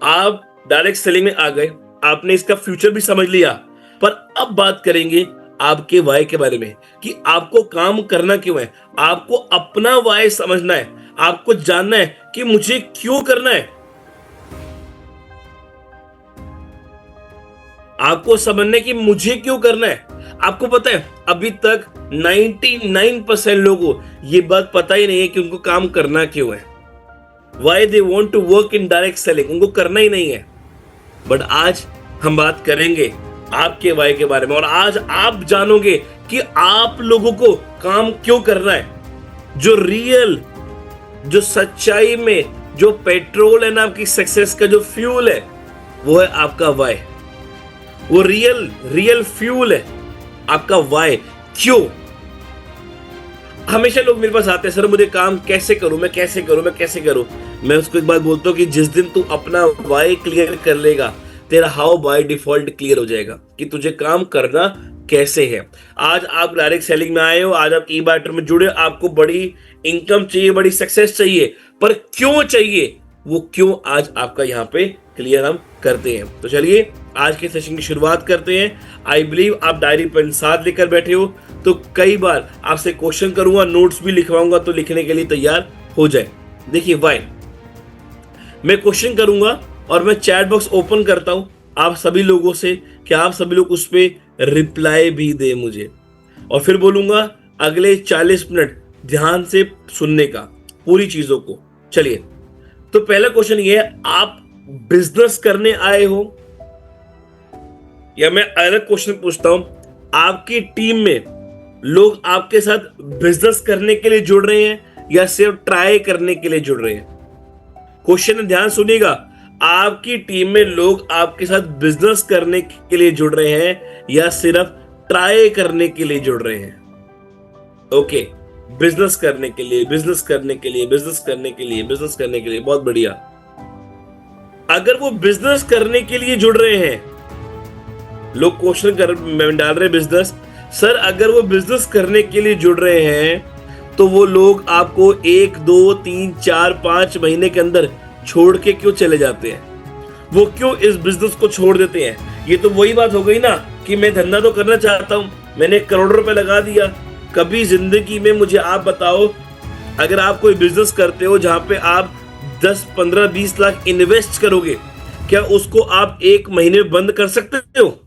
आप direct selling में आ गए, आपने इसका फ्यूचर भी समझ लिया, पर अब बात करेंगे आपके वाई के बारे में कि आपको काम करना क्यों है। आपको अपना वाई समझना है, आपको जानना है कि मुझे क्यों करना है। आपको समझना है कि मुझे क्यों करना है। आपको पता है अभी तक 99% लोगों को ये बात पता ही नहीं है कि उनको काम करना क्यों है। Why they want to work in direct selling, उनको करना ही नहीं है। बट आज हम बात करेंगे आपके वाई के बारे में, और आज आप जानोगे कि आप लोगों को काम क्यों करना है। जो रियल, जो सच्चाई में जो पेट्रोल है ना आपकी सक्सेस का, जो फ्यूल है, वो है आपका वाई। वो रियल फ्यूल है आपका वाई। क्यों? हमेशा लोग मेरे पास आते हैं, सर मुझे काम कैसे करूं, मैं कैसे करूं। मैं उसको एक बात बोलता हूं कि जिस दिन तू अपना वाई क्लियर कर लेगा, तेरा हाउ बाय डिफॉल्ट क्लियर हो जाएगा कि तुझे काम करना कैसे है। आज आप डायरेक्ट सेलिंग में आए हो, आज आप ई-बार्टर में जुड़े, आपको बड़ी इनकम चाहिए, बड़ी सक्सेस चाहिए, पर क्यों चाहिए, वो क्यों आज आपका यहाँ पे क्लियर हम करते हैं। तो चलिए आज के सेशन की शुरुआत करते हैं। आई बिलीव आप डायरी पेन साथ लेकर बैठे हो, तो कई बार आपसे क्वेश्चन करूंगा, नोट्स भी लिखवाऊंगा, तो लिखने के लिए तैयार हो जाए। देखिए वाई, मैं क्वेश्चन करूंगा और मैं चैट बॉक्स ओपन करता हूं आप सभी लोगों से कि आप सभी लोग उस पर रिप्लाई भी दे मुझे, और फिर बोलूंगा अगले 40 मिनट ध्यान से सुनने का पूरी चीजों को। चलिए, तो पहला क्वेश्चन ये है, आप बिजनेस करने आए हो, या मैं अलग क्वेश्चन पूछता हूं, आपकी टीम में लोग आपके साथ बिजनेस करने के लिए जुड़ रहे हैं या सिर्फ ट्राई करने के लिए जुड़ रहे हैं। क्वेश्चन ध्यान सुनिएगा, आपकी टीम में लोग आपके साथ बिजनेस करने के लिए जुड़ रहे हैं या सिर्फ ट्राई करने के लिए जुड़ रहे हैं। ओके, बिजनेस करने के लिए, बहुत बढ़िया। अगर वो बिजनेस करने के लिए जुड़ रहे हैं, लोग क्वेश्चन डाल रहे बिजनेस, सर अगर वो बिजनेस करने के लिए जुड़ रहे हैं तो वो लोग आपको 1, 2, 3, 4, 5 महीने के अंदर छोड़ के क्यों चले जाते हैं? वो क्यों इस बिजनेस को छोड़ देते हैं? ये तो वही बात हो गई ना कि मैं धंधा तो करना चाहता हूं, मैंने 1 करोड़ रुपए लगा दिया। कभी जिंदगी में मुझे आप बताओ, अगर आप कोई बिजनेस करते हो जहां पे आप 10, 15, 20 लाख इन्वेस्ट करोगे, क्या उसको आप 1 महीने में बंद कर सकते हो?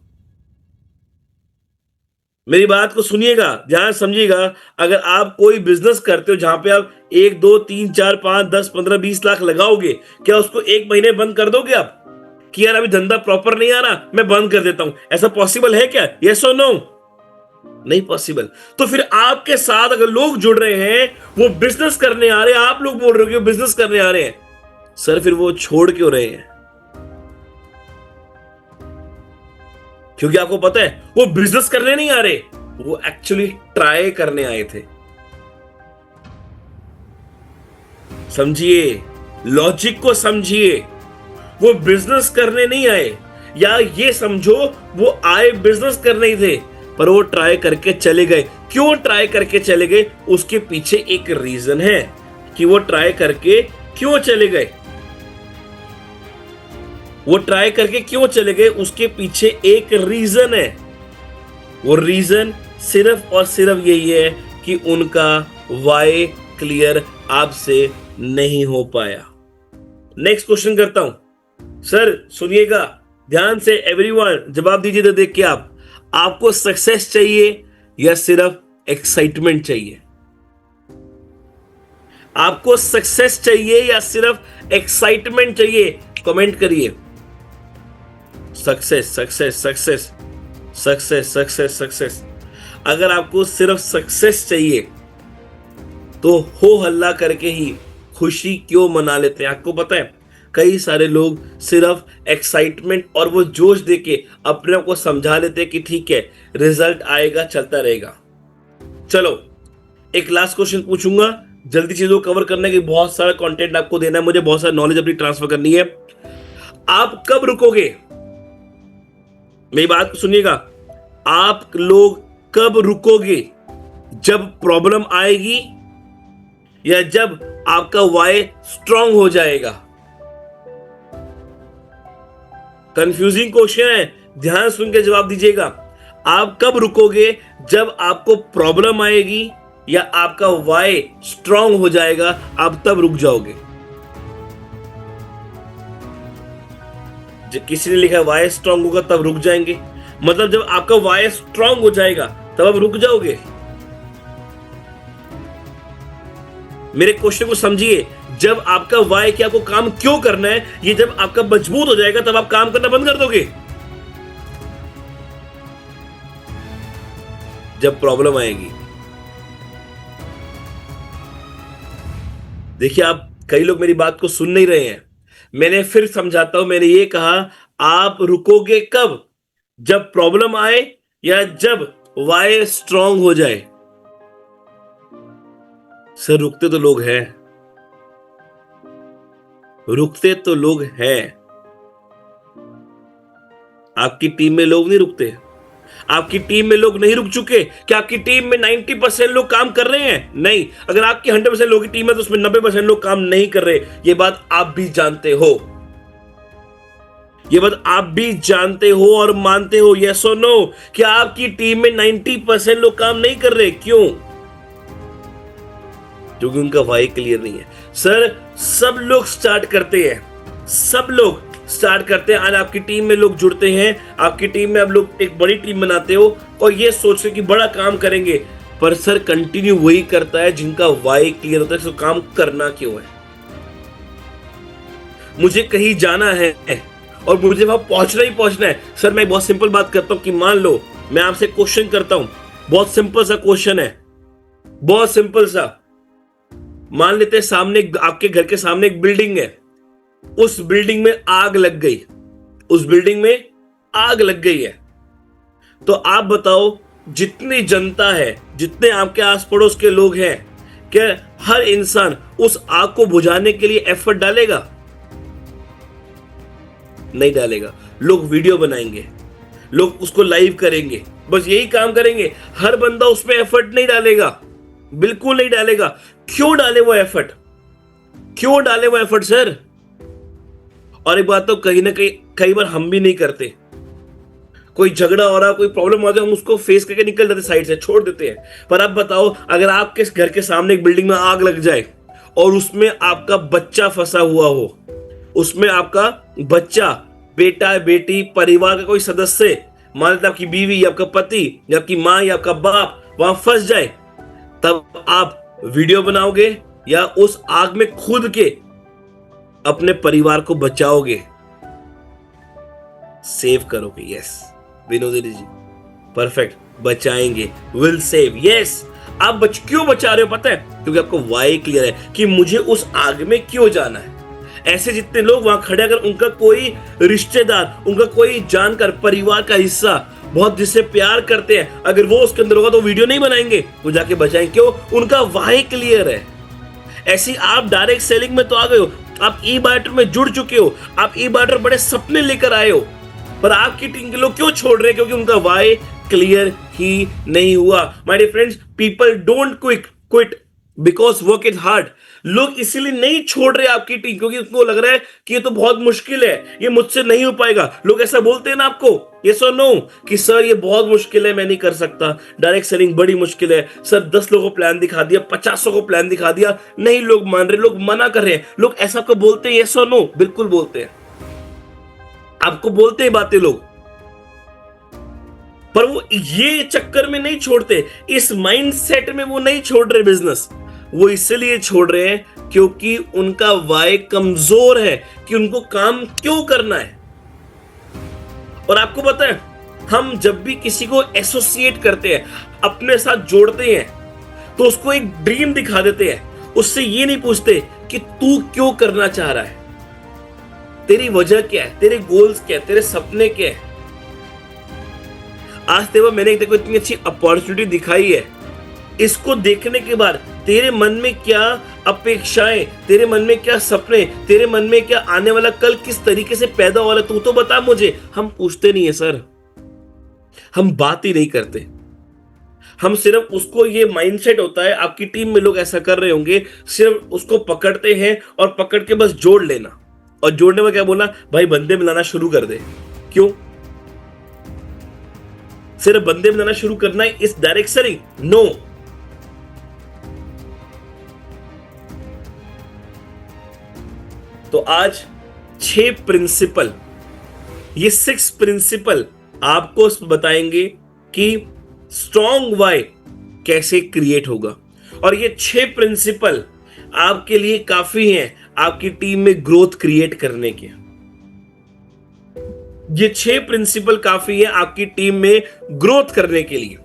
मेरी बात को सुनिएगा, ध्यान समझिएगा। अगर आप कोई बिजनेस करते हो जहां पे आप 1, 2, 3, 4, 5, 10, 15, 20 लाख लगाओगे, क्या उसको 1 महीने बंद कर दोगे आप कि यार अभी धंधा प्रॉपर नहीं आ रहा, मैं बंद कर देता हूं? ऐसा पॉसिबल है क्या? यस और नो? नहीं पॉसिबल। तो फिर आपके साथ अगर लोग जुड़ रहे हैं, वो बिजनेस करने आ रहे हैं, आप लोग बोल रहे हो कि वो बिजनेस करने आ रहे हैं, सर फिर वो छोड़ क्यों रहे हैं? क्योंकि आपको पता है वो बिजनेस करने नहीं आ रहे, वो एक्चुअली ट्राई करने आए थे। समझिए, लॉजिक को समझिए। वो बिजनेस करने नहीं आए, या ये समझो वो आए बिजनेस करने ही थे, पर वो ट्राई करके चले गए। क्यों ट्राई करके चले गए? उसके पीछे एक रीजन है कि वो ट्राई करके क्यों चले गए। वो ट्राई करके क्यों चले गए, उसके पीछे एक रीजन है। वो रीजन सिर्फ और सिर्फ यही है कि उनका वाई क्लियर आपसे नहीं हो पाया। नेक्स्ट क्वेश्चन करता हूं। सर सुनिएगा ध्यान से, एवरीवन जवाब दीजिए तो देख के आपको सक्सेस चाहिए या सिर्फ एक्साइटमेंट चाहिए? आपको सक्सेस चाहिए या सिर्फ एक्साइटमेंट चाहिए? कमेंट करिए। Success success success success success success. अगर आपको सिर्फ सक्सेस चाहिए तो हो हल्ला करके ही खुशी क्यों मना लेते हैं? आपको पता है कई सारे लोग सिर्फ एक्साइटमेंट और वो जोश देके अपने को समझा लेते हैं कि ठीक है रिजल्ट आएगा, चलता रहेगा। चलो एक लास्ट क्वेश्चन पूछूंगा, जल्दी चीजों को कवर करने की, बहुत सारा कंटेंट आपको देना है, मुझे बहुत सारा नॉलेज अपनी ट्रांसफर करनी है। आप कब रुकोगे? मेरी बात को सुनिएगा, आप लोग कब रुकोगे? जब प्रॉब्लम आएगी या जब आपका वाई स्ट्रांग हो जाएगा? कंफ्यूजिंग क्वेश्चन है, ध्यान सुन के जवाब दीजिएगा। आप कब रुकोगे? जब आपको प्रॉब्लम आएगी या आपका वाई स्ट्रांग हो जाएगा, आप तब रुक जाओगे। जब किसी ने लिखा वाई स्ट्रांग होगा तब रुक जाएंगे, मतलब जब आपका वाई स्ट्रांग हो जाएगा तब आप रुक जाओगे। मेरे क्वेश्चन को समझिए, जब आपका वाई कि आपको काम क्यों करना है, ये जब आपका मजबूत हो जाएगा तब आप काम करना बंद कर दोगे। जब प्रॉब्लम आएगी, देखिए आप कई लोग मेरी बात को सुन नहीं रहे हैं, मैंने फिर समझाता हूं। मैंने ये कहा, आप रुकोगे कब? जब प्रॉब्लम आए या जब वाई स्ट्रांग हो जाए। सर रुकते तो लोग हैं, रुकते तो लोग हैं। आपकी टीम में लोग नहीं रुकते, आपकी टीम में लोग नहीं रुक चुके। क्या आपकी टीम में 90% लोग काम कर रहे हैं? नहीं। अगर आपकी 100% लोगों की टीम है तो उसमें 90% लोग काम नहीं कर रहे। ये बात आप भी जानते हो, ये बात आप भी जानते हो और मानते हो। यस और नो? क्या आपकी टीम में 90% लोग काम नहीं कर रहे? क्यों? क्योंकि उनका वाई क्लियर नहीं है। सर सब लोग स्टार्ट करते हैं, सब लोग स्टार्ट करते हैं। आज आपकी टीम में लोग जुड़ते हैं, आपकी टीम में आप लोग एक बड़ी टीम बनाते हो और ये सोचते कि बड़ा काम करेंगे, पर सर कंटिन्यू वही करता है जिनका वाई क्लियर होता है। तो काम करना क्यों है? मुझे कहीं जाना है और मुझे वहां पहुंचना ही पहुंचना है। सर मैं बहुत सिंपल बात करता हूं कि मान लो मैं आपसे क्वेश्चन करता हूं, बहुत सिंपल सा क्वेश्चन है, बहुत सिंपल सा। मान लेते हैं सामने, आपके घर के सामने एक बिल्डिंग है, उस बिल्डिंग में आग लग गई, उस बिल्डिंग में आग लग गई है। तो आप बताओ, जितनी जनता है, जितने आपके आस पड़ोस के लोग हैं, क्या हर इंसान उस आग को बुझाने के लिए एफर्ट डालेगा? नहीं डालेगा। लोग वीडियो बनाएंगे, लोग उसको लाइव करेंगे, बस यही काम करेंगे। हर बंदा उसमें एफर्ट नहीं डालेगा, बिल्कुल नहीं डालेगा। क्यों डाले वो एफर्ट? क्यों डाले वो एफर्ट सर? और एक बात तो कहीं ना कहीं कई बार हम भी नहीं करते। कोई झगड़ा हो रहा, कोई प्रॉब्लम हो रहा है, हम उसको फेस करके निकल जाते, साइड से छोड़ देते हैं। पर अब बताओ, अगर आपके घर के सामने एक बिल्डिंग में आग लग जाए और उसमें आपका बच्चा फंसा हुआ हो, उसमें आपका बच्चा, बेटा, बेटी, परिवार का कोई सदस्य, मान लेते आपकी बीवी या आपका पति या आपकी माँ या आपका बाप वहां फंस जाए, तब आप वीडियो बनाओगे या उस आग में कूद के अपने परिवार को बचाओगे, सेव करोगे? यस विनोदिनी जी, परफेक्ट, बचाएंगे, विल सेव। यस, आप क्यों बचा रहे हो पता है? क्योंकि आपको वाई क्लियर है कि मुझे उस आग में क्यों जाना है। ऐसे जितने लोग वहां खड़े, अगर उनका कोई रिश्तेदार, उनका कोई जानकार, परिवार का हिस्सा, बहुत जिससे प्यार करते हैं, अगर वो उसके अंदर होगा तो वीडियो नहीं बनाएंगे, वो जाके बचाएंगे। क्यों? उनका वाई क्लियर है। ऐसी आप डायरेक्ट सेलिंग में तो आ गए हो, आप ई बायटर में जुड़ चुके हो, आप ई बायटर बड़े सपने लेकर आए हो, पर आपकी टीम के लोग क्यों छोड़ रहे हैं? क्योंकि उनका वाई क्लियर ही नहीं हुआ। My dear friends, people don't quit because work is hard. लोग इसीलिए नहीं छोड़ रहे आपकी टीम, क्योंकि उनको लग रहा है कि ये तो बहुत मुश्किल है, ये मुझसे नहीं हो पाएगा। लोग ऐसा बोलते हैं ना आपको, यस और नो, कि सर ये बहुत मुश्किल है, मैं नहीं कर सकता, डायरेक्ट सेलिंग बड़ी मुश्किल है। सर 10 लोगों को प्लान दिखा दिया, 50 को प्लान दिखा दिया, नहीं लोग मान रहे, लोग मना कर रहे हैं। लोग ऐसा आपको बोलते हैं, यस और नो? बिल्कुल बोलते हैं, आपको बोलते हैं बातें लोग, पर वो ये चक्कर में नहीं छोड़ते, इस माइंडसेट में वो नहीं छोड़ रहे बिजनेस। वो इसलिए छोड़ रहे हैं क्योंकि उनका वाई कमजोर है कि उनको काम क्यों करना है। और आपको पता है, हम जब भी किसी को एसोसिएट करते हैं, अपने साथ जोड़ते हैं, तो उसको एक ड्रीम दिखा देते हैं। उससे ये नहीं पूछते कि तू क्यों करना चाह रहा है, तेरी वजह क्या है, तेरे गोल्स क्या है, तेरे सपने क्या है। आज देखो, मैंने देखो इतनी अच्छी अपॉर्चुनिटी दिखाई है, इसको देखने के बाद तेरे मन में क्या अपेक्षाएं, तेरे मन में क्या सपने, तेरे मन में क्या आने वाला कल किस तरीके से पैदा हो रहा है, तू तो बता मुझे। हम पूछते नहीं है सर, हम बात ही नहीं करते। हम सिर्फ उसको, ये माइंडसेट होता है, आपकी टीम में लोग ऐसा कर रहे होंगे, सिर्फ उसको पकड़ते हैं और पकड़ के बस जोड़ लेना। और जोड़ने में क्या बोला, भाई बंदे मिलाना शुरू कर दे। क्यों? सिर्फ बंदे बनाना शुरू करना है इस डायरेक्शन ही? नो। तो आज 6 प्रिंसिपल, ये 6 प्रिंसिपल आपको बताएंगे कि स्ट्रॉन्ग वाई कैसे क्रिएट होगा। और ये 6 प्रिंसिपल आपके लिए काफी हैं आपकी टीम में ग्रोथ क्रिएट करने के। ये 6 प्रिंसिपल काफी है आपकी टीम में ग्रोथ करने के लिए।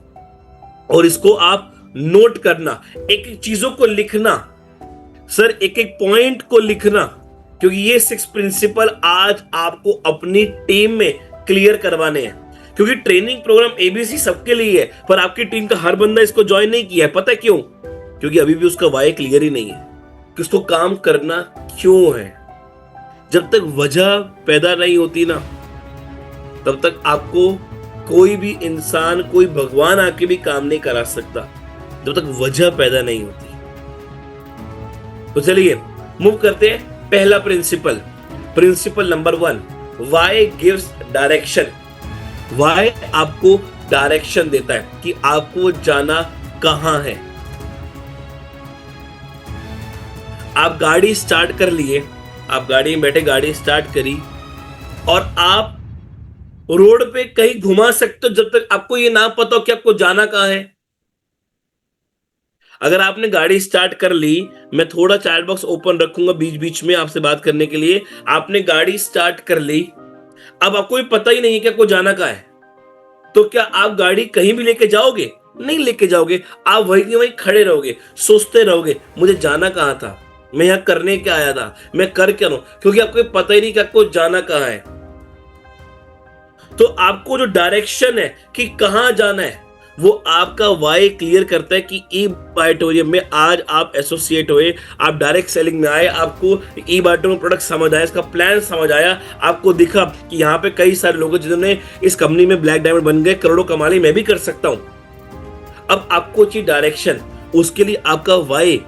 और इसको आप नोट करना, एक एक चीजों को लिखना, सर एक एक पॉइंट को लिखना, क्योंकि ये 6 प्रिंसिपल आज आपको अपनी टीम में क्लियर करवाने हैं। क्योंकि ट्रेनिंग प्रोग्राम एबीसी सबके लिए है, पर आपकी टीम का हर बंदा इसको ज्वाइन नहीं किया है। पता है क्यों? क्योंकि अभी भी उसका वाई क्लियर ही नहीं है कि उसको काम करना क्यों है। जब तक वजह पैदा नहीं होती ना, तब तक आपको कोई भी इंसान, कोई भगवान आके भी काम नहीं करा सकता, जब तक वजह पैदा नहीं होती। तो चलिए मूव करते हैं। पहला principle, principle number 1, why gives direction. Why आपको डायरेक्शन देता है कि आपको जाना कहां है। आप गाड़ी स्टार्ट कर लिए, आप गाड़ी में बैठे, गाड़ी स्टार्ट करी और आप रोड पे कहीं घुमा सकते हो जब तक आपको ये ना पता हो कि आपको जाना कहां है। अगर आपने गाड़ी स्टार्ट कर ली, मैं थोड़ा चैट बॉक्स ओपन रखूंगा बीच बीच में आपसे बात करने के लिए। आपने गाड़ी स्टार्ट कर ली, अब आपको भी पता ही नहीं है कि आपको जाना कहां है, तो क्या आप गाड़ी कहीं भी लेके जाओगे? नहीं लेके जाओगे। आप वहीं के वहीं खड़े रहोगे, सोचते रहोगे मुझे जाना कहां था, मैं यहां करने क्या आया था, मैं कर क्या रहा हूं, क्योंकि आपको पता ही नहीं कि आपको जाना कहां है। तो आपको जो डायरेक्शन है कि कहां जाना है, वो आपका वाई क्लियर करता है कि ई बायोटोरियम में आज आप एसोसिएट हुए, आप डायरेक्ट सेलिंग में आए, आपको ई बायोटोरियम प्रोडक्ट समझ आया, इसका प्लान समझ आया, आपको दिखा कि यहाँ पे कई सारे लोग हैं जिन्होंने इस कंपनी में ब्लैक डायमंड बन गए, करोड़ों कमा ली, मैं भी कर सकता हूं। अब आपको चाहिए डायरेक्शन, उसके लिए आपका वाई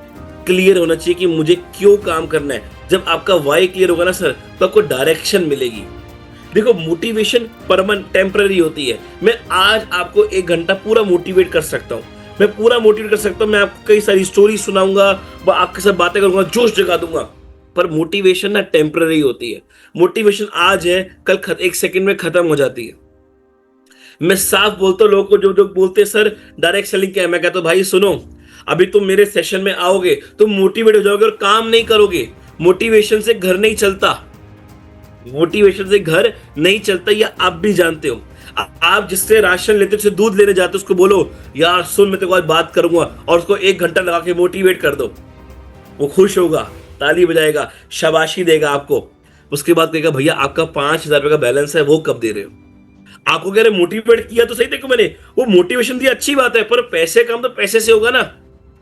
क्लियर होना चाहिए कि मुझे क्यों काम करना है। जब आपका वाई क्लियर होगा ना सर, तो आपको डायरेक्शन मिलेगी। देखो, मोटिवेशन परमानेंट टेम्पररी होती है। मैं आज आपको 1 घंटा पूरा मोटिवेट कर सकता हूं, मैं पूरा मोटिवेट कर सकता हूं, मैं आपको कई सारी स्टोरी सुनाऊंगा, आपके साथ बातें करूंगा, जोश जगा दूंगा, पर मोटिवेशन ना टेम्पररी होती है। मोटिवेशन आज है, कल 1 सेकंड में खत्म हो जाती है। मैं साफ बोलता हूं लोगों को, जो जो बोलते हैं सर डायरेक्ट सेलिंग क्या है, मैं कहता हूं भाई सुनो, अभी तुम मेरे सेशन में आओगे, तुम मोटिवेट हो जाओगे और काम नहीं करोगे। मोटिवेशन से घर नहीं चलता, मोटिवेशन से घर नहीं चलता, या आप भी जानते हो। आप जिससे राशन लेते हो, दूध लेने जाते हो, उसको बोलो यार सुन मैं तेरे को आज बात करूंगा, और उसको 1 घंटा लगा के मोटिवेट कर दो, वो खुश होगा, ताली बजाएगा, शाबाशी देगा आपको। उसके बाद कहेगा भैया आपका 5,000 रुपए का बैलेंस है, वो कब दे रहे हो? आपको कह रहे मोटिवेट किया तो सही, देखो मैंने वो मोटिवेशन दिया, अच्छी बात है, पर पैसे काम तो पैसे से होगा ना,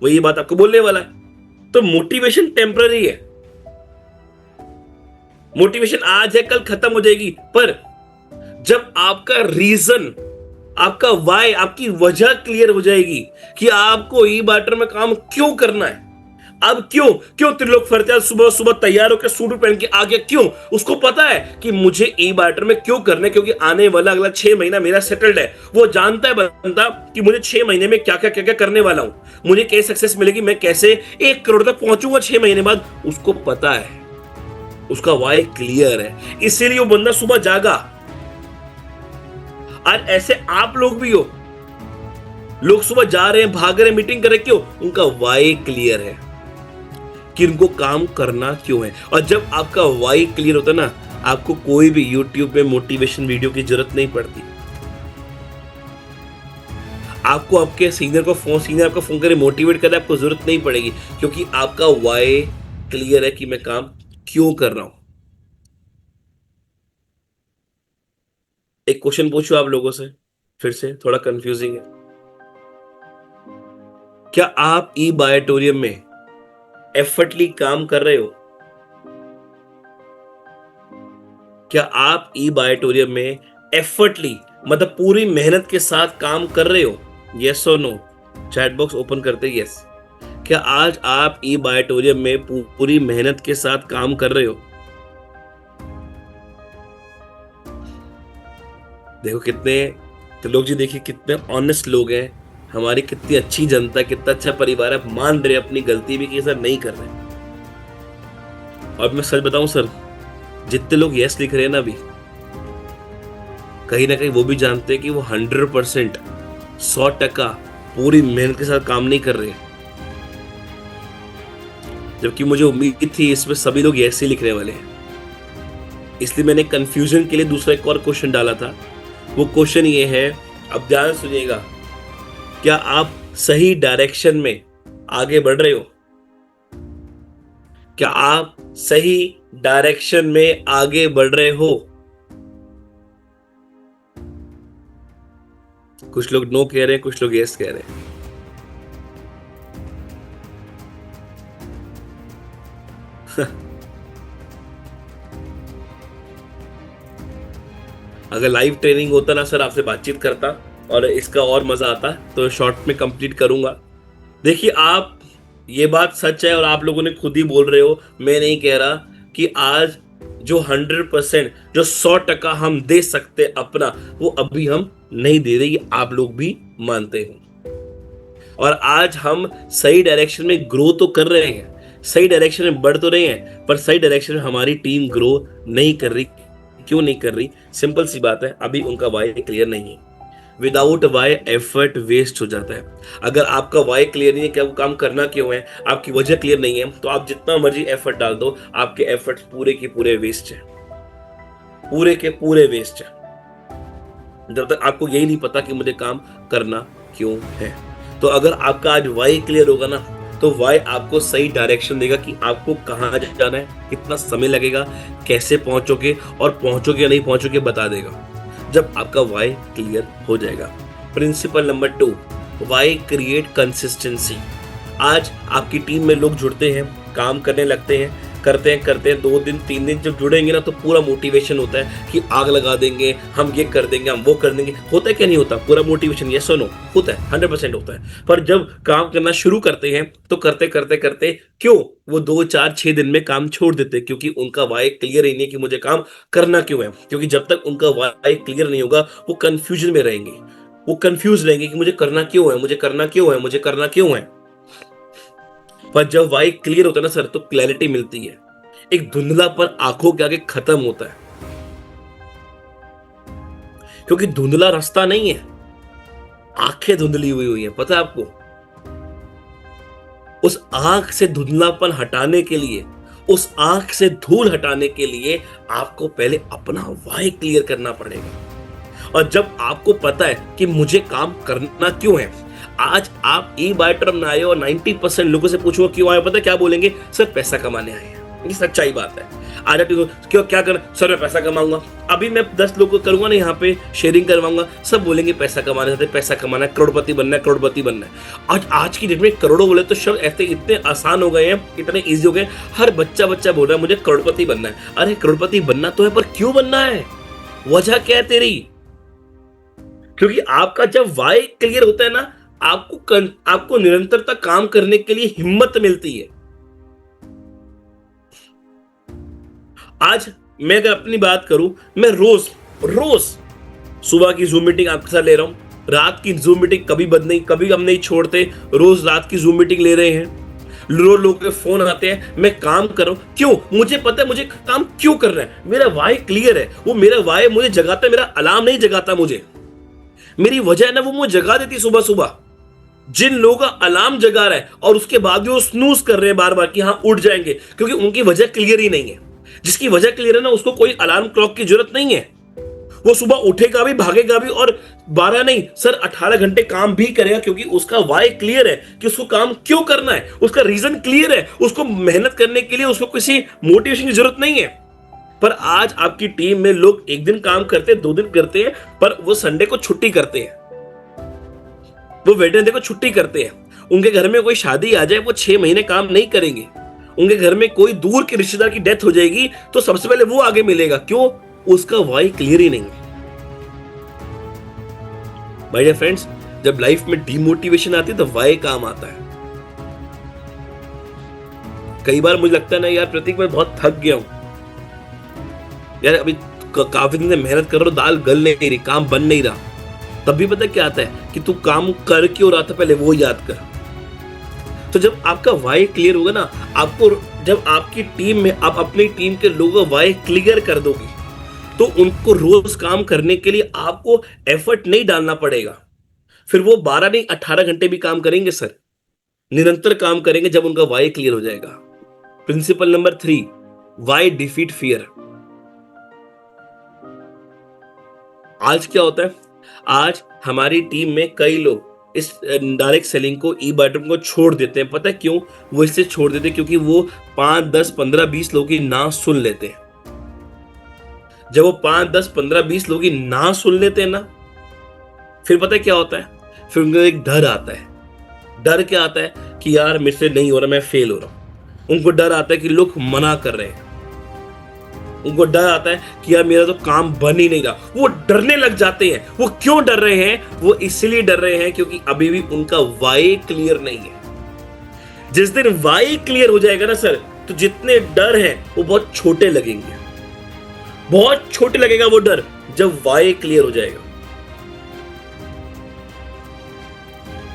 वही बात आपको बोलने वाला है। तो मोटिवेशन टेम्पररी है, मोटिवेशन आज है कल खत्म हो जाएगी, पर जब आपका रीजन, आपका वाई, आपकी वजह क्लियर हो जाएगी कि आपको ई बार्टर में काम क्यों करना है, अब क्यों त्रिलोक फरतेल सुबह सुबह तैयार होकर सूट पहन के आ गया, क्यों? उसको पता है कि मुझे ई बार्टर में क्यों करना है, क्योंकि आने वाला अगला 6 महीना मेरा सेटल्ड है। वो जानता है बंदा कि मुझे 6 महीने में क्या क्या करने वाला हूं, मुझे कैसे सक्सेस मिलेगी, मैं कैसे 1 करोड़ तक पहुंचूंगा 6 महीने बाद, उसको पता है, उसका वाई क्लियर है, इसीलिए वो बंदा सुबह जागा। और ऐसे आप लोग भी हो, लोग सुबह जा रहे हैं, भाग रहे हैं, मीटिंग कर रहे, क्यों? उनका वाई क्लियर है कि उनको काम करना क्यों है। और जब आपका वाई क्लियर होता है ना, आपको कोई भी यूट्यूब में मोटिवेशन वीडियो की जरूरत नहीं पड़ती। आपको आपके सीनियर आपको फोन करे मोटिवेट करे, आपको जरूरत नहीं पड़ेगी, क्योंकि आपका वाई क्लियर है कि मैं काम क्यों कर रहा हूं। एक क्वेश्चन पूछूं आप लोगों से, फिर से थोड़ा कंफ्यूजिंग है। क्या आप ई बायोटोरियम में एफर्टली काम कर रहे हो? क्या आप ई बायोटोरियम में एफर्टली, मतलब पूरी मेहनत के साथ काम कर रहे हो? यस और नो, चैट बॉक्स ओपन करते यस। क्या आज आप ई बायोटोरियम में पूरी मेहनत के साथ काम कर रहे हो? देखो कितने त्रिलोक जी, देखिए कितने ऑनेस्ट लोग हैं, हमारी कितनी अच्छी जनता है, कितना अच्छा परिवार है, मान रहे अपनी गलती भी कि ये सर नहीं कर रहे। और मैं सच बताऊं सर, जितने लोग यस लिख रहे हैं ना अभी, कहीं ना कहीं वो भी जानते हैं कि वो 100%, 100% पूरी मेहनत के साथ काम नहीं कर रहे, जबकि मुझे उम्मीद थी इसमें सभी लोग यस ही लिखने वाले हैं। इसलिए मैंने कंफ्यूजन के लिए दूसरा एक और क्वेश्चन डाला था। वो क्वेश्चन ये है, अब ध्यान सुनिएगा, क्या आप सही डायरेक्शन में आगे बढ़ रहे हो? क्या आप सही डायरेक्शन में आगे बढ़ रहे हो? कुछ लोग नो कह रहे हैं, कुछ लोग यस कह रहे हैं। अगर लाइव ट्रेनिंग होता ना सर, आपसे बातचीत करता और इसका और मजा आता, तो शॉर्ट में कंप्लीट करूंगा। देखिए, आप, ये बात सच है और आप लोगों ने खुद ही बोल रहे हो, मैं नहीं कह रहा, कि आज जो 100%, जो 100% हम दे सकते अपना, वो अभी हम नहीं दे रहे, ये आप लोग भी मानते हो। और आज हम सही डायरेक्शन में ग्रो तो कर रहे हैं, सही डायरेक्शन में बढ़ तो रहे हैं, पर सही डायरेक्शन में हमारी टीम ग्रो नहीं कर रही। क्यों नहीं कर रही? सिंपल सी बात है, अभी उनका वाई क्लियर नहीं है। विदाउट वाई एफर्ट वेस्ट हो जाता है। अगर आपका वाई क्लियर नहीं है, क्या वो काम करना क्यों है, आपकी वजह क्लियर नहीं है, तो आप जितना मर्जी एफर्ट डाल दो, आपके एफर्ट्स पूरे के पूरे वेस्ट है, पूरे के पूरे वेस्ट है, जब तक आपको यही नहीं पता कि मुझे काम करना क्यों है। तो अगर आपका आज वाई क्लियर होगा ना, तो वाई आपको सही डायरेक्शन देगा कि आपको कहाँ जाना है, कितना समय लगेगा, कैसे पहुंचोगे, और पहुंचोगे या नहीं पहुंचोगे बता देगा, जब आपका वाई क्लियर हो जाएगा। Principle number 2, why create consistency. आज आपकी टीम में लोग जुड़ते हैं, काम करने लगते हैं, करते हैं 2 दिन 3 दिन जब जुड़ेंगे ना, तो पूरा मोटिवेशन होता है कि आग लगा देंगे, हम ये कर देंगे, हम वो कर देंगे। होता है क्या नहीं होता? पूरा मोटिवेशन, यस और नो, होता है, 100% होता है। पर जब काम करना शुरू करते हैं, तो करते करते करते क्यों वो 2 4 6 दिन में काम छोड़ देते हैं? क्योंकि उनका वाई क्लियर ही नहीं कि मुझे काम करना क्यों है। क्योंकि जब तक उनका वाई क्लियर नहीं होगा, वो कंफ्यूजन में रहेंगे, वो कंफ्यूज रहेंगे कि मुझे करना क्यों है, मुझे करना क्यों है, मुझे करना क्यों है। पर जब वाई क्लियर होता है ना सर, तो क्लैरिटी मिलती है, एक धुंधलापन आंखों के आगे खत्म होता है। क्योंकि धुंधला रास्ता नहीं है, आंखें धुंधली हुई है, पता है आपको? उस आंख से धुंधलापन हटाने के लिए, उस आंख से धूल हटाने के लिए आपको पहले अपना वाई क्लियर करना पड़ेगा। और जब आपको पता है कि मुझे काम करना क्यों है, आज आप ई बाय टर्म में आए और 90% लोगों से पूछो क्यों आए, पता है क्या बोलेंगे? सर पैसा कमाने आए हैं। ये सच्चाई बात है। आज क्यों, क्या करना? सर मैं पैसा कमाऊंगा। अभी मैं 10 लोगों को करूंगा ना, यहाँ पे शेयरिंग करवाऊंगा, सब बोलेंगे पैसा कमाने से, पैसा कमाना है, करोड़पति बनना है, करोड़पति बनना है। आज की डेट में करोड़ों बोले तो शब्द ऐसे इतने आसान हो गए हैं, इतने ईजी हो गए, हर बच्चा बोल रहा है मुझे करोड़पति बनना है। अरे करोड़पति बनना तो है, पर क्यों बनना है? वजह क्या है तेरी? क्योंकि आपका जब वाई क्लियर होता है ना, आपको निरंतरता काम करने के लिए हिम्मत मिलती है। आज मैं अगर अपनी बात करूं, मैं रोज सुबह की जूम मीटिंग आपके साथ ले रहा हूं, रात की जूम मीटिंग कभी बंद नहीं, कभी हम नहीं छोड़ते, रोज रात की जूम मीटिंग ले रहे हैं। लोगों के फोन आते हैं, मैं काम कर रहा हूं, क्यों? मुझे पता है मुझे काम क्यों कर रहा है, मेरा वाई क्लियर है। वो मेरा वाई मुझे जगाता है, मेरा अलार्म नहीं जगाता मुझे, मेरी वजह है ना वो मुझे जगा देती सुबह सुबह। जिन लोगों का अलार्म जगा रहा है और उसके बाद भी वो स्नूज कर रहे हैं बार बार कि हाँ उठ जाएंगे, क्योंकि उनकी वजह क्लियर ही नहीं है। जिसकी वजह क्लियर है ना, उसको कोई अलार्म क्लॉक की जरूरत नहीं है। वो सुबह उठेगा भी, भागेगा भी, और 12 नहीं सर 18 घंटे काम भी करेगा, क्योंकि उसका वाई क्लियर है कि उसको काम क्यों करना है, उसका रीजन क्लियर है, उसको मेहनत करने के लिए उसको किसी मोटिवेशन की जरूरत नहीं है। पर आज आपकी टीम में लोग 1 दिन काम करते हैं, 2 दिन करते हैं, पर वो संडे को छुट्टी करते हैं, वो वेडनेसडे को छुट्टी करते हैं। उनके घर में कोई शादी आ जाए, वो 6 महीने काम नहीं करेंगे। उनके घर में कोई दूर के रिश्तेदार की डेथ हो जाएगी, तो सबसे पहले वो आगे मिलेगा। क्यों? उसका वाई क्लियर ही नहीं है। माय डियर फ्रेंड्स, जब लाइफ में डिमोटिवेशन आती है तो वाई काम आता है। कई बार मुझे लगता है ना यार प्रतीक, मैं बहुत थक गया हूं यार, अभी काफी दिन से मेहनत कर रहे हो, दाल गल नहीं रही, काम बन नहीं रहा, तब भी पता क्या आता है कि तू काम कर क्यों रहा था, पहले वो याद कर। तो जब आपका वाई क्लियर होगा ना, आपको जब आपकी टीम में आप अपनी टीम के लोगों का वाई क्लियर कर दोगे, तो उनको रोज काम करने के लिए आपको एफर्ट नहीं डालना पड़ेगा। फिर वो 12 नहीं 18 घंटे भी काम करेंगे सर, निरंतर काम करेंगे जब उनका वाई क्लियर हो जाएगा। Principle number 3, why defeat fear. आज क्या होता है, आज हमारी टीम में कई लोग इस डायरेक्ट सेलिंग को, ई बटन को छोड़ देते हैं। पता है क्यों वो इससे छोड़ देते हैं? क्योंकि वो 5 10 15 20 लोगों की ना सुन लेते हैं। जब वो 5 10 15 20 लोगों की ना सुन लेते हैं ना, फिर पता है क्या होता है, फिर उनको एक डर आता है। डर क्या आता है कि यार मेरे से नहीं हो रहा, मैं फेल हो रहा हूं। उनको डर आता है कि लोग मना कर रहे हैं, उनको डर आता है कि यार मेरा तो काम बन ही नहीं रहा। वो डरने लग जाते हैं। वो क्यों डर रहे हैं? वो इसलिए डर रहे हैं क्योंकि अभी भी उनका वाई क्लियर नहीं है। जिस दिन वाई क्लियर हो जाएगा ना सर, तो जितने डर हैं वो बहुत छोटे लगेंगे, बहुत छोटे लगेगा वो डर जब वाई क्लियर हो जाएगा।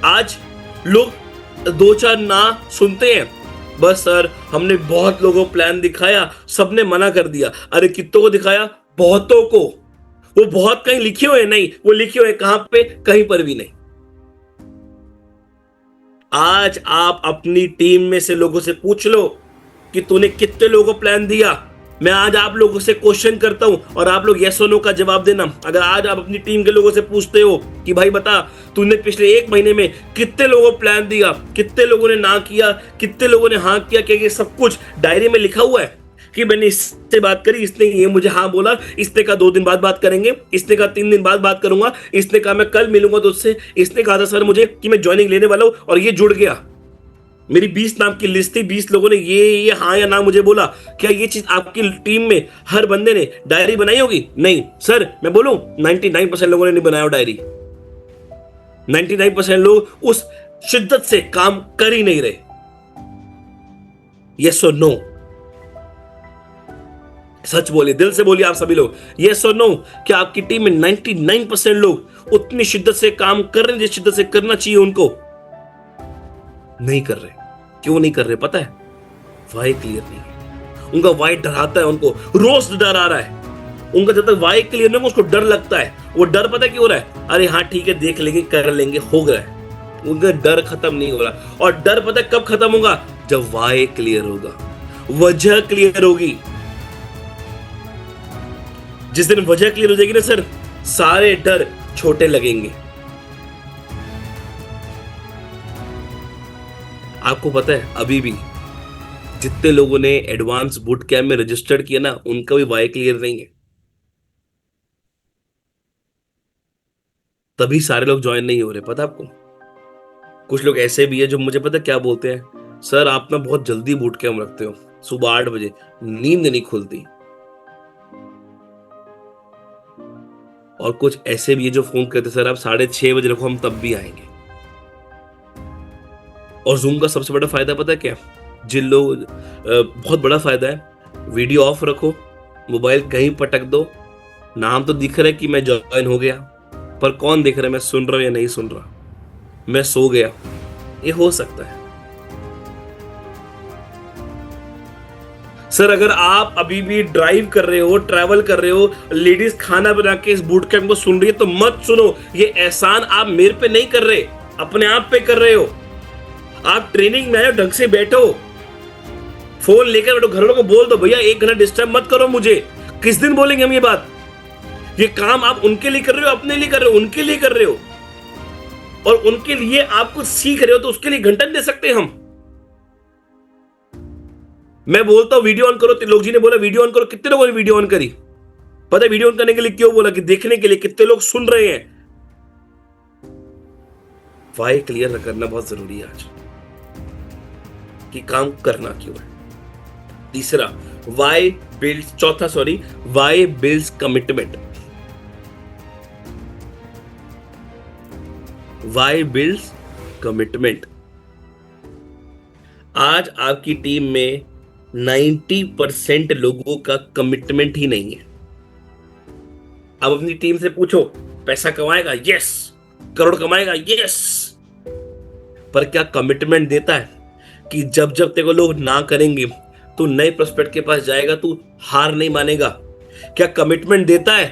आज लोग 2-4 ना सुनते हैं, बस सर हमने बहुत लोगों को प्लान दिखाया, सबने मना कर दिया। अरे कितनों को दिखाया? बहुतों को। वो बहुत कहीं लिखे हुए नहीं, वो लिखे हुए कहां पे? कहीं पर भी नहीं। आज आप अपनी टीम में से लोगों से पूछ लो कि तूने कितने लोगों को प्लान दिया। मैं आज आप लोगों से क्वेश्चन करता हूं और आप लोग यस और नो का जवाब देना। अगर आज आप अपनी टीम के लोगों से पूछते हो कि भाई बता तूने पिछले 1 महीने में कितने लोगों को प्लान दिया, कितने लोगों ने ना किया, कितने लोगों ने हाँ किया, क्या ये सब कुछ डायरी में लिखा हुआ है कि मैंने इससे बात करी, इसने ये मुझे हाँ बोला, इसने कहा 2 दिन बाद बात करेंगे, इसने कहा 3 दिन बाद बात करूंगा, इसने कहा मैं कल मिलूंगा तुझसे, इसने कहा था सर मुझे कि मैं ज्वाइनिंग लेने वाला हूं और ये जुड़ गया। मेरी 20 नाम की लिस्ट थी, 20 लोगों ने ये हाँ या ना मुझे बोला। क्या ये चीज आपकी टीम में हर बंदे ने डायरी बनाई होगी? नहीं सर, मैं बोलूं 99% लोगों ने नहीं बनाया डायरी। 99% लोग उस शिद्दत से काम कर ही नहीं रहे। यस और नो, सच बोलिए, दिल से बोलिए आप सभी लोग, यस और नो। क्या आपकी टीम में 99% लोग उतनी शिद्दत से काम कर रहे हैं जिस शिद्दत से करना चाहिए उनको? नहीं कर रहे। क्यों नहीं कर रहे पता है? वाई क्लियर नहीं है। उनका वाई डराता है, उनको रोज डर आ रहा है। उनका जब तक वाई क्लियर नहीं, उसको डर लगता है। वो डर पता क्यों हो रहा है? अरे हाँ ठीक है, देख लेंगे, कर लेंगे, हो गया है। उनका डर खत्म नहीं हो रहा। और डर पता कब खत्म होगा? जब वाई क्लियर होगा, वजह क्लियर होगी। जिस दिन वजह क्लियर हो जाएगी ना सर, सारे डर छोटे लगेंगे। आपको पता है अभी भी जितने लोगों ने एडवांस बूट कैंप में रजिस्टर्ड किया ना, उनका भी वाई क्लियर नहीं है। तभी सारे लोग ज्वाइन नहीं हो रहे। पता आपको कुछ लोग ऐसे भी है जो मुझे पता क्या बोलते हैं, सर आप ना बहुत जल्दी बूट कैंप रखते हो, सुबह 8 बजे, नींद नहीं खुलती। और कुछ ऐसे भी है जो फोन करते, सर आप 6:30 बजे रखो, हम तब भी आएंगे। और जूम का सबसे बड़ा फायदा पता है क्या? जिन लोग बहुत बड़ा फायदा है, वीडियो ऑफ रखो, मोबाइल कहीं पटक दो, नाम तो दिख रहा है कि मैं ज्वाइन हो गया, पर कौन देख रहा है मैं सुन रहा हूं या नहीं सुन रहा, मैं सो गया, ये हो सकता है। सर अगर आप अभी भी ड्राइव कर रहे हो, ट्रैवल कर रहे हो, लेडीज खाना बना के इस बूट कैंप को सुन रही है, तो मत सुनो। ये एहसान आप मेरे पे नहीं कर रहे, अपने आप पे कर रहे हो। आप ट्रेनिंग में आए हो, ढंग से बैठो, फोन लेकर बैठो, घर वालों को बोल दो भैया 1 घंटा डिस्टर्ब मत करो मुझे। किस दिन बोलेंगे हम ये बात? ये काम आप उनके लिए कर रहे हो, अपने लिए कर रहे हो, उनके लिए कर रहे हो, और उनके लिए आप कुछ सीख रहे हो, तो उसके लिए घंटा नहीं दे सकते हम। मैं बोलता हूं वीडियो ऑन करो, लोग जी ने बोला वीडियो ऑन करो, कितने लोगों ने वीडियो ऑन करी? पता है वीडियो ऑन करने के लिए क्यों बोला? कि देखने के लिए कितने लोग सुन रहे हैं। वाई क्लियर करना बहुत जरूरी है आज, कि काम करना क्यों है। तीसरा why builds commitment. Why builds commitment. आज आपकी टीम में 90% लोगों का कमिटमेंट ही नहीं है। अब अपनी टीम से पूछो, पैसा कमाएगा? यस। करोड़ कमाएगा? यस। पर क्या कमिटमेंट देता है कि जब जब तेरे को लोग ना करेंगे तू नए प्रोस्पेक्ट के पास जाएगा, तू हार नहीं मानेगा? क्या कमिटमेंट देता है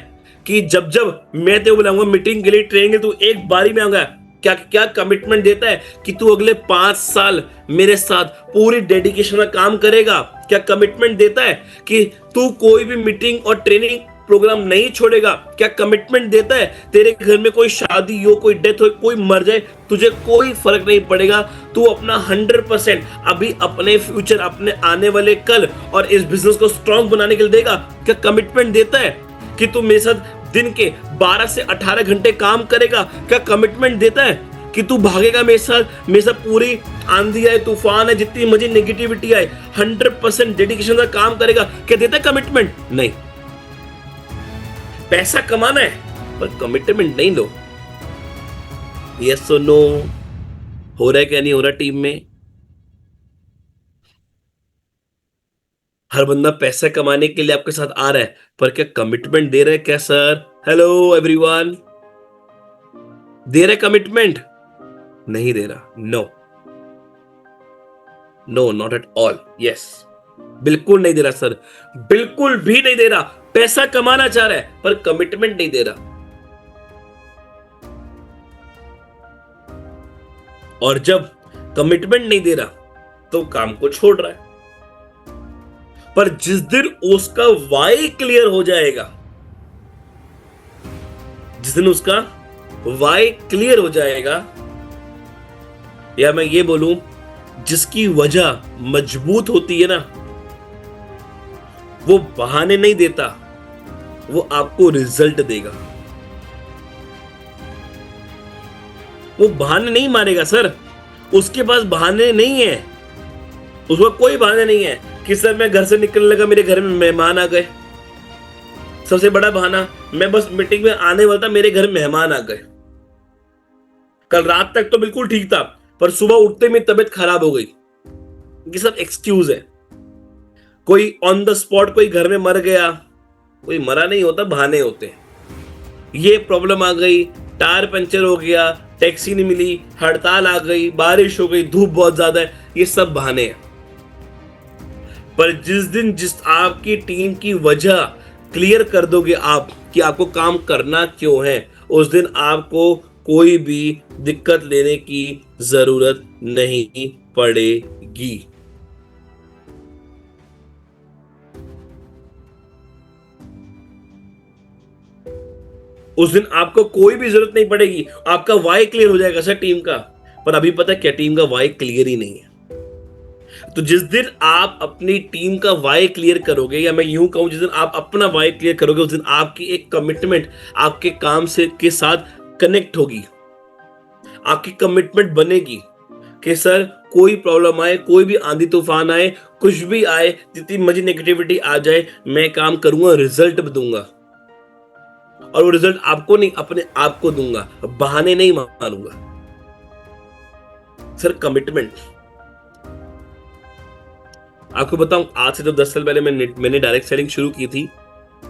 कि जब जब मैं तेरे को बुलाऊंगा मीटिंग के लिए, ट्रेनिंग के लिए, तू एक बारी में आऊंगा? क्या क्या कमिटमेंट देता है कि तू अगले 5 साल मेरे साथ पूरी डेडिकेशन में काम करेगा? क्या कमिटमेंट देता है कि तू कोई भी मीटिंग और ट्रेनिंग प्रोग्राम नहीं छोड़ेगा? क्या कमिटमेंट देता है तेरे घर में कोई शादी हो, कोई डेथ हो, कोई मर जाए, तुझे कोई फर्क नहीं पड़ेगा, तू अपना 100% अभी अपने फ्यूचर, अपने आने वाले कल और इस बिजनेस को स्ट्रांग बनाने के लिए देगा? क्या कमिटमेंट देता है कि तू मेरे साथ दिन के 12 से 18 घंटे काम करेगा? क्या कमिटमेंट देता है कि तू भागेगा मेरे साथ पूरी आंधी आए, तूफान है, जितनी मर्जी नेगेटिविटी आए, 100% डेडिकेशन का काम करेगा? क्या देता है कमिटमेंट? नहीं। पैसा कमाना है पर कमिटमेंट नहीं लो। यस और नो? हो रहा है क्या नहीं हो रहा टीम में? हर बंदा पैसा कमाने के लिए आपके साथ आ रहा है, पर क्या कमिटमेंट दे रहा है क्या सर? हेलो एवरीवन, दे रहा है कमिटमेंट? नहीं दे रहा। No no, not at all. Yes, बिल्कुल नहीं दे रहा सर, बिल्कुल भी नहीं दे रहा। पैसा कमाना चाह रहा है पर कमिटमेंट नहीं दे रहा। और जब कमिटमेंट नहीं दे रहा तो काम को छोड़ रहा है। पर जिस दिन उसका वाई क्लियर हो जाएगा, जिस दिन उसका वाई क्लियर हो जाएगा, या मैं ये बोलूं जिसकी वजह मजबूत होती है ना, वो बहाने नहीं देता, वो आपको रिजल्ट देगा। वो बहाने नहीं मारेगा सर, उसके पास बहाने नहीं है, उसका कोई बहाने नहीं है कि सर मैं घर से निकलने लगा, मेरे घर में मेहमान आ गए। सबसे बड़ा बहाना, मैं बस मीटिंग में आने वाला था, मेरे घर मेहमान आ गए। कल रात तक तो बिल्कुल ठीक था, पर सुबह उठते मेरी तबीयत खराब हो गई। ये सब एक्सक्यूज है। कोई ऑन द स्पॉट कोई घर में मर गया, कोई मरा नहीं होता, बहाने होते हैं। ये प्रॉब्लम आ गई, टायर पंचर हो गया, टैक्सी नहीं मिली, हड़ताल आ गई, बारिश हो गई, धूप बहुत ज्यादा है, ये सब बहाने हैं। पर जिस दिन जिस आपकी टीम की वजह क्लियर कर दोगे आप कि आपको काम करना क्यों है, उस दिन आपको कोई भी दिक्कत लेने की जरूरत नहीं पड़ेगी। उस दिन आपको कोई भी जरूरत नहीं पड़ेगी, आपका वाई क्लियर हो जाएगा सर टीम का। पर अभी पता है क्या, टीम का वाई क्लियर ही नहीं है। तो जिस दिन आप अपनी टीम का वाई क्लियर करोगे, या मैं यूं कहूं जिस दिन आप अपना वाई क्लियर करोगे, उस दिन आपकी एक कमिटमेंट आपके काम से के साथ कनेक्ट होगी। आपकी कमिटमेंट बनेगी कि सर कोई प्रॉब्लम आए, कोई भी आंधी तूफान आए, कुछ भी आए, जितनी मर्जी नेगेटिविटी आ जाए, मैं काम करूंगा, रिजल्ट दूंगा। और वो रिजल्ट आपको नहीं, अपने आप को दूंगा, बहाने नहीं मारूंगा। Sir commitment. आपको बताऊं, आज से जब 10 साल पहले मैंने डायरेक्ट सेलिंग शुरू की थी,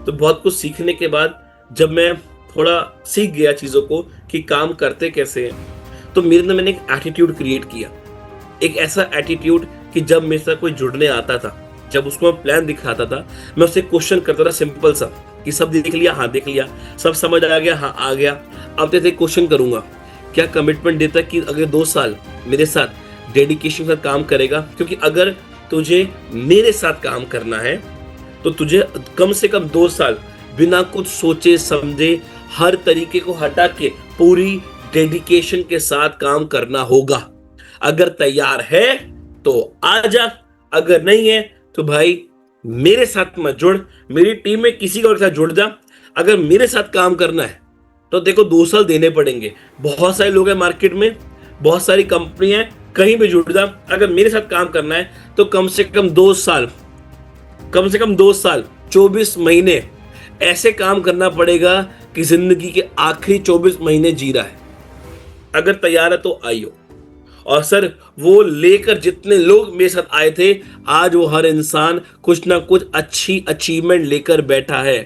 तो बहुत कुछ सीखने के बाद जब मैं थोड़ा सीख गया चीजों को कि काम करते कैसे हैं, तो मेरे अंदर मैंने एक एटीट्यूड क्रिएट किया। एक ऐसा एटीट्यूड कि जब मेरे साथ कोई जुड़ने आता था, जब उसको मैं प्लान दिखाता था, मैं उससे क्वेश्चन करता था सिंपल सा कि सब देख लिया? हाँ देख लिया। सब समझ आ गया? हाँ आ गया। अब तेरे क्वेश्चन करूंगा, क्या कमिटमेंट देता कि अगले 2 साल मेरे साथ डेडिकेशन का काम करेगा? क्योंकि अगर तुझे मेरे साथ काम करना है तो तुझे कम से कम 2 साल बिना कुछ सोचे समझे, हर तरीके को हटा के पूरी डेडिकेशन के साथ काम करना होगा। अगर तैयार है तो आजा, अगर नहीं है तो भाई मेरे साथ मत जुड़, मेरी टीम में किसी और के साथ जुड़ जा। अगर मेरे साथ काम करना है तो देखो 2 साल देने पड़ेंगे। बहुत सारे लोग हैं मार्केट में, बहुत सारी कंपनी है, कहीं भी जुड़ जा। अगर मेरे साथ काम करना है तो कम से कम 2 साल, कम से कम 2 साल 24 महीने ऐसे काम करना पड़ेगा कि जिंदगी के आखिरी 24 महीने जी रहा है। अगर तैयार है तो आइयो। और सर वो लेकर जितने लोग मेरे साथ आए थे, आज वो हर इंसान कुछ ना कुछ अच्छी अचीवमेंट लेकर बैठा है।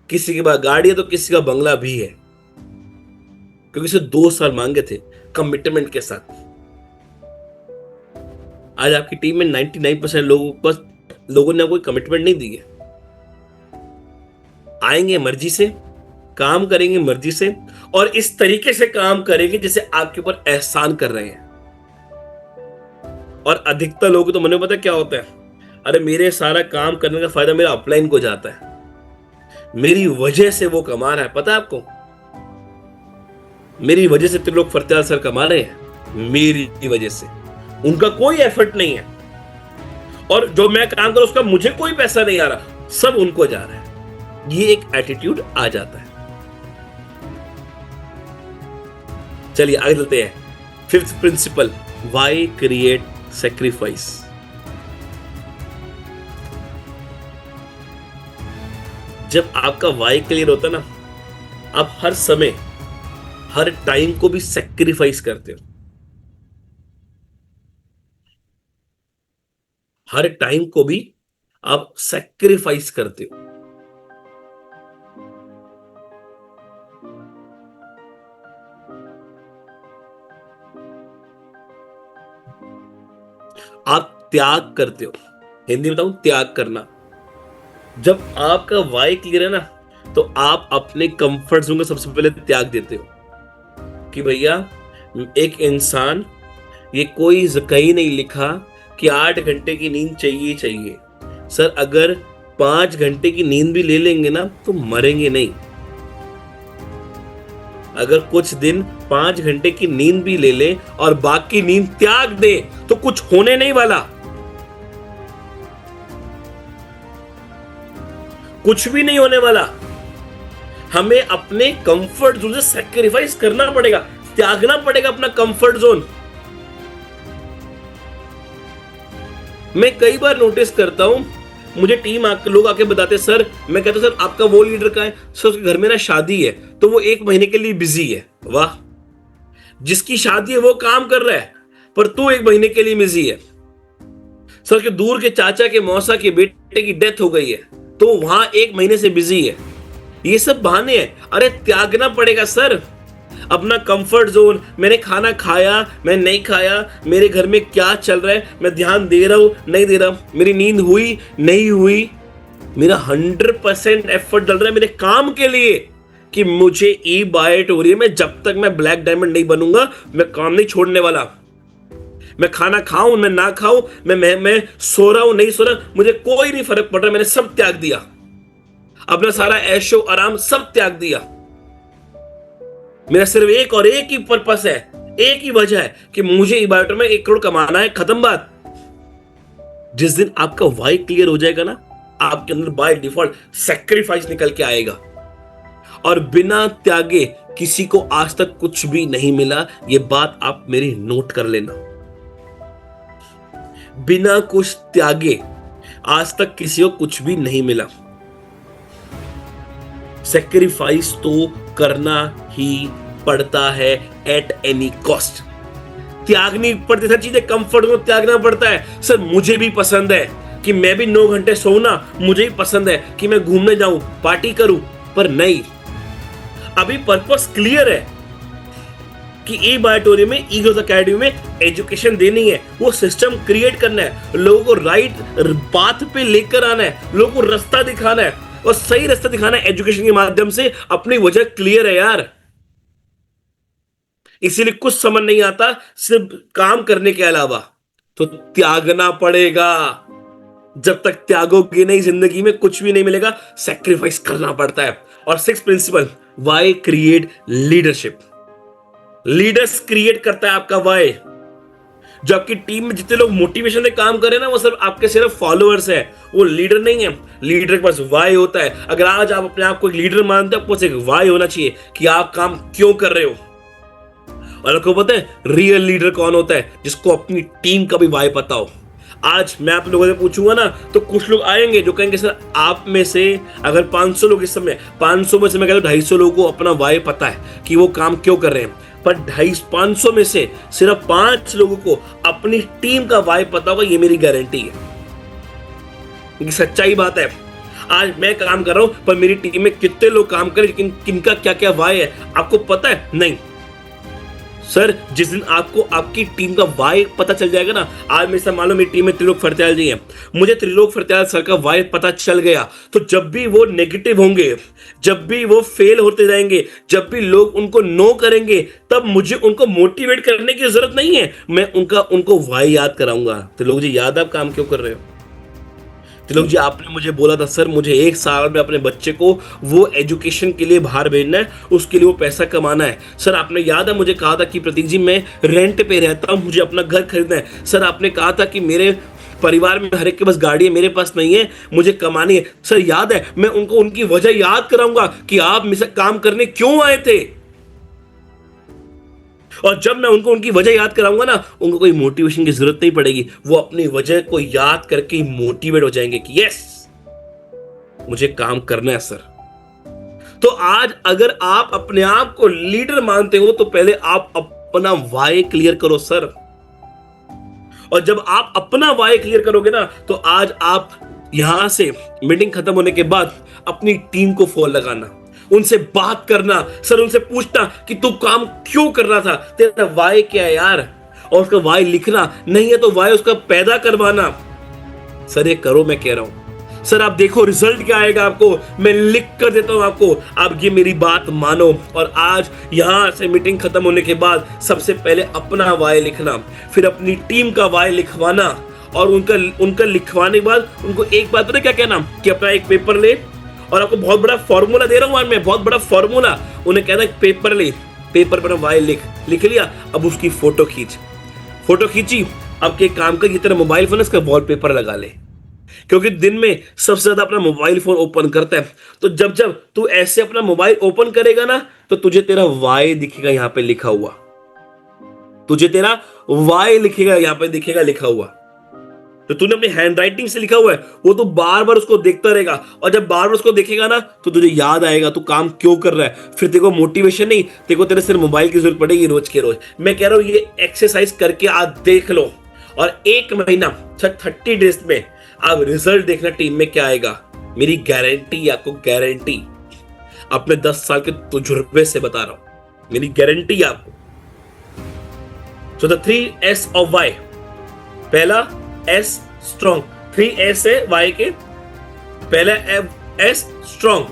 किसी के पास गाड़ी है तो किसी का बंगला भी है, क्योंकि उसे 2 साल मांगे थे कमिटमेंट के साथ। आज आपकी टीम में 99% लोगों ने कोई कमिटमेंट नहीं दी है। आएंगे मर्जी से, काम करेंगे मर्जी से, और इस तरीके से काम करेंगे जैसे आपके ऊपर एहसान कर रहे हैं। और अधिकतर लोगों को तो मन में पता क्या होता है, अरे मेरे सारा काम करने का फायदा मेरा अपलाइन को जाता है, मेरी वजह से वो कमा रहा है। पता है आपको, मेरी वजह से त्रिलोक फर्त्याल सर कमा रहे हैं, मेरी वजह से। उनका कोई एफर्ट नहीं है, और जो मैं काम करूं उसका मुझे कोई पैसा नहीं आ रहा, सब उनको जा रहा है। ये एक एटीट्यूड आ जाता है। चलिए आगे चलते हैं। 5th principal, why create sacrifice. जब आपका वाई क्लियर होता है ना, आप हर समय हर टाइम को भी सैक्रिफाइस करते हो, हर टाइम को भी आप सैक्रिफाइस करते हो। आप त्याग करते हो, हिंदी में बताऊं, त्याग करना। जब आपका वाई क्लियर है ना, तो आप अपने कंफर्ट जोन का सबसे पहले त्याग देते हो कि भैया एक इंसान, ये कोई कहीं नहीं लिखा कि 8 घंटे की नींद चाहिए चाहिए। सर अगर 5 घंटे की नींद भी ले लेंगे ना तो मरेंगे नहीं। अगर कुछ दिन 5 घंटे की नींद भी ले ले और बाकी नींद त्याग दे तो कुछ होने नहीं वाला, कुछ भी नहीं होने वाला। हमें अपने कंफर्ट जोन से सैक्रिफाइस करना पड़ेगा, त्यागना पड़ेगा अपना कंफर्ट जोन। मैं कई बार नोटिस करता हूं, मुझे टीम लोग आके बताते, सर, मैं कहता सर आपका वो लीडर का है, सर उसके घर में ना शादी है तो वो 1 महीने के लिए बिजी है। वाह, जिसकी शादी है वो काम कर रहा है पर तू 1 महीने के लिए बिजी है। सर के दूर के चाचा के मौसा के बेटे की डेथ हो गई है तो वहां 1 महीने से बिजी है। ये सब बहाने हैं। अरे त्यागना पड़ेगा सर अपना कंफर्ट जोन। मैंने खाना खाया, मैं नहीं खाया, मेरे घर में क्या चल रहा है, मैं ध्यान दे रहा हूं नहीं दे रहा, मेरी नींद हुई नहीं हुई, मेरा 100% एफर्ट डल रहा है मेरे काम के लिए कि मुझे ई बाइट हो रही है। मैं जब तक मैं ब्लैक डायमंड नहीं बनूंगा मैं काम नहीं छोड़ने वाला। मैं खाना खाऊं मैं ना खाऊं, मैं सो रहा हूं नहीं सो रहा, मुझे कोई नहीं फर्क पड़ रहा। मैंने सब त्याग दिया, अपना सारा ऐशो आराम सब त्याग दिया। मेरा सिर्फ एक और एक ही पर्पस है, एक ही वजह है कि मुझे इबादत में 1 करोड़ कमाना है, खत्म बात। जिस दिन आपका वाई क्लियर हो जाएगा ना, आपके अंदर बाय डिफॉल्ट सैक्रिफाइस निकल के आएगा। और बिना त्यागे किसी को आज तक कुछ भी नहीं मिला, ये बात आप मेरी नोट कर लेना। बिना कुछ त्यागे आज तक किसी को कुछ भी नहीं मिला। सैक्रिफाइस तो करना ही पड़ता है एट एनी कॉस्ट। त्यागनी पड़ती है चीजें, कंफर्ट को त्यागना पड़ता है। सर मुझे भी पसंद है कि मैं भी 9 घंटे सोना, मुझे भी पसंद है कि मैं घूमने जाऊं, पार्टी करूं, पर नहीं, अभी पर्पस क्लियर है कि ई बायोटोरियम में, ईगल्स एकेडमी में एजुकेशन देनी है, वो सिस्टम क्रिएट करना है, लोगों को राइट पाथ पे लेकर आना है, लोगों को रास्ता दिखाना है, और सही रास्ता दिखाना है एजुकेशन के माध्यम से। अपनी वजह क्लियर है यार, इसीलिए कुछ समझ नहीं आता सिर्फ काम करने के अलावा। तो त्यागना पड़ेगा। जब तक त्यागोगे नहीं जिंदगी में कुछ भी नहीं मिलेगा, सैक्रिफाइस करना पड़ता है। और 6th principle, why create leadership. Leaders create करता है आपका वाई। जो आपकी टीम में जितने लोग मोटिवेशन से काम कर रहे हैं ना, वो सिर्फ आपके सिर्फ फॉलोअर्स है, वो लीडर नहीं है। लीडर के पास वाई होता है। अगर आज आप अपने आप को एक लीडर मानते हो, आपको एक वाई होना चाहिए कि आप काम क्यों कर रहे हो। और आपको पता है रियल लीडर कौन होता है? जिसको अपनी टीम का भी वाई पता हो। आज मैं आप लोगों से पूछूंगा ना, तो कुछ लोग आएंगे जो कहेंगे सर आप में से अगर 500 लोग इस समय, 500 में से मैं कहता हूं 250 लोगों को अपना वाई पता है कि वो काम क्यों कर रहे हैं, पर 500 में से सिर्फ 5 लोगों को अपनी टीम का वाई पता होगा। ये मेरी गारंटी है, ये सच्चाई बात है। आज मैं काम कर रहा हूं पर मेरी टीम में कितने लोग काम कर रहे हैं, किनका क्या क्या वाई है आपको पता है? नहीं सर, जिस दिन आपको आपकी टीम का वाई पता चल जाएगा ना, आज मेरे साथ मान लो मेरी टीम में त्रिलोक फरत्याल जी हैं, मुझे त्रिलोक फरत्याल सर का वाई पता चल गया, तो जब भी वो नेगेटिव होंगे, जब भी वो फेल होते जाएंगे, जब भी लोग उनको नो करेंगे, तब मुझे उनको मोटिवेट करने की जरूरत नहीं है, मैं उनको वाई याद कराऊंगा। त्रिलोक जी, याद आप काम क्यों कर रहे हो? तिलक जी, आपने मुझे बोला था सर मुझे 1 साल में अपने बच्चे को वो एजुकेशन के लिए बाहर भेजना है, उसके लिए वो पैसा कमाना है। सर आपने याद है मुझे कहा था कि प्रतीक जी मैं रेंट पे रहता हूँ, मुझे अपना घर खरीदना है। सर आपने कहा था कि मेरे परिवार में हर एक के पास गाड़ी है, मेरे पास नहीं है, मुझे कमानी है। सर याद है, मैं उनको उनकी वजह याद कराऊंगा कि आप मुझसे काम करने क्यों आए थे। और जब मैं उनको उनकी वजह याद कराऊंगा ना, उनको कोई मोटिवेशन की जरूरत नहीं पड़ेगी, वो अपनी वजह को याद करके मोटिवेट हो जाएंगे कि यस मुझे काम करना है सर। तो आज अगर आप अपने आप को लीडर मानते हो तो पहले आप अपना वाई क्लियर करो सर। और जब आप अपना वाई क्लियर करोगे ना, तो आज आप यहां से मीटिंग खत्म होने के बाद अपनी टीम को फोन लगाना, उनसे बात करना, सर उनसे पूछना कि तू काम क्यों कर रहा था, तेरा वाई क्या है यार, और उसका वाई लिखना, नहीं है तो वाई उसका पैदा करवाना। सर ये करो, मैं कह रहा हूं सर, आप देखो रिजल्ट क्या आएगा आपको, मैं लिख कर देता हूं आपको, आप ये मेरी बात मानो। और आज यहां से मीटिंग खत्म होने के बाद सबसे पहले अपना वाई लिखना, फिर अपनी टीम का वाई लिखवाना, और उनका लिखवाने के बाद उनको एक बात पता क्या कहना, कि अपना एक पेपर ले, और आपको बहुत बड़ा फॉर्मूला दे रहा हूं आज मैं, बहुत बड़ा फॉर्मूला, उन्हें कहना पेपर ले, पेपर पर वाई लिख लिया, अब उसकी फोटो खींची, अब के काम का, ये तेरा मोबाइल फोन इसका वॉलपेपर लगा ले, क्योंकि दिन में सबसे ज्यादा अपना मोबाइल फोन ओपन करता है। तो जब जब तू ऐसे अपना मोबाइल ओपन करेगा ना, तो तुझे तेरा वाई दिखेगा यहां पे लिखा हुआ, तुझे तेरा वाई लिखेगा यहां पे दिखेगा लिखा हुआ। तो तूने अपनी हैंड राइटिंग से लिखा हुआ है, वो तो बार बार उसको देखता रहेगा, और जब बार बार उसको देखेगा ना, तो तुझे याद आएगा तू काम क्यों कर रहा है। फिर तेरे को मोटिवेशन नहीं, तेरे को तेरे सिर्फ मोबाइल की जरूरत पड़ेगी रोज के रोज। मैं कह रहा हूं ये एक्सरसाइज करके आप देख लो, और 1 महीना 30 डेज में आप रिजल्ट देखना टीम में क्या आएगा। मेरी गारंटी, आपको गारंटी, अपने 10 साल के तजुर्बे से बता रहा हूं, मेरी गारंटी आपको। So the 3S of why, पहला एस स्ट्रॉन्ग, 3S है वाई के, पहला एस स्ट्रॉन्ग,